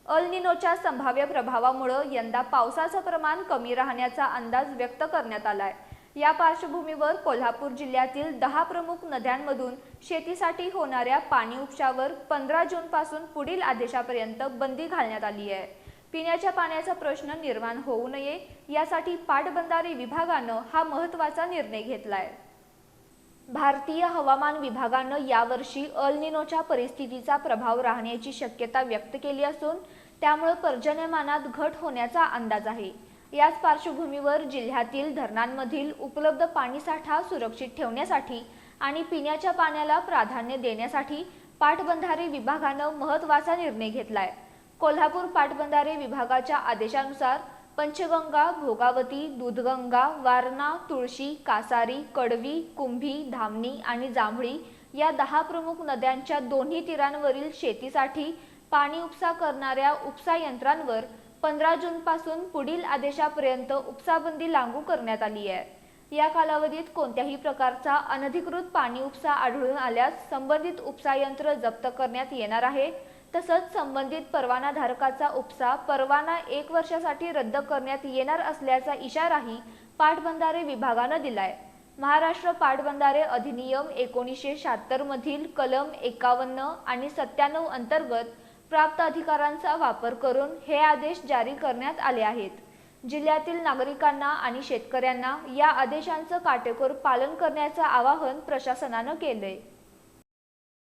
अल निनोच्या संभाव्य प्रभावामुळे यंदा पावसाचं प्रमाण कमी राहण्याचा अंदाज व्यक्त करण्यात आलाय। या पार्श्वभूमीवर कोल्हापूर जिल्ह्यातील 10 प्रमुख नद्यांमधून शेतीसाठी होणाऱ्या पाणी उपशावर 15 जून पासून पुढील आदेशापर्यंत बंदी घालण्यात आली आहे। पिण्याच्या पाण्याचा प्रश्न निर्माण होऊ नये यासाठी पाटबंधारे विभागानं हा महत्त्वाचा निर्णय घेतलाय। भारतीय हवामान विभागानं यावर्षी अल निनोच्या परिस्थितीचा प्रभाव राहण्याची शक्यता व्यक्त केली असून त्यामुळे पर्जन्यमानात घट होण्याचा अंदाज आहे। याच पार्श्वभूमीवर जिल्ह्यातील धरणांमधील उपलब्ध पाणीसाठा सुरक्षित ठेवण्यासाठी आणि पिण्याच्या पाण्याला प्राधान्य देण्यासाठी पाटबंधारे विभागानं महत्त्वाचा निर्णय घेतलाय। कोल्हापूर पाटबंधारे विभागाच्या आदेशानुसार पंचगंगा, भोगावती, दूधगंगा, वारणा, तुळशी, कासारी, कडवी, कुंभी, धामणी आणि जांभळी या 10 प्रमुख नद्यांच्या दोन्ही तीरांवरील शेतीसाठी पाणी उपसा करणाऱ्या उपसा यंत्रांवर 15 जून पासून पुढील आदेशापर्यंत उपसाबंदी लागू करण्यात आली आहे। या कालावधीत कोणत्याही प्रकारचा अनधिकृत पाणी उपसा आढळून आल्यास संबंधित उपसा यंत्र जप्त करण्यात येणार आहे। तसंच संबंधित परवानाधारकाचा उपसा परवाना 1 वर्षासाठी रद्द करण्यात येणार असल्याचा इशाराही पाटबंधारे विभागानं दिलाय। महाराष्ट्र पाटबंधारे अधिनियम 1976 मधील कलम 51 आणि 97 अंतर्गत प्राप्त अधिकारांचा वापर करून हे आदेश जारी करण्यात आले आहेत। जिल्ह्यातील नागरिकांना आणि शेतकऱ्यांना या आदेशांचं काटेकोर पालन करण्याचं आवाहन प्रशासनानं केलंय।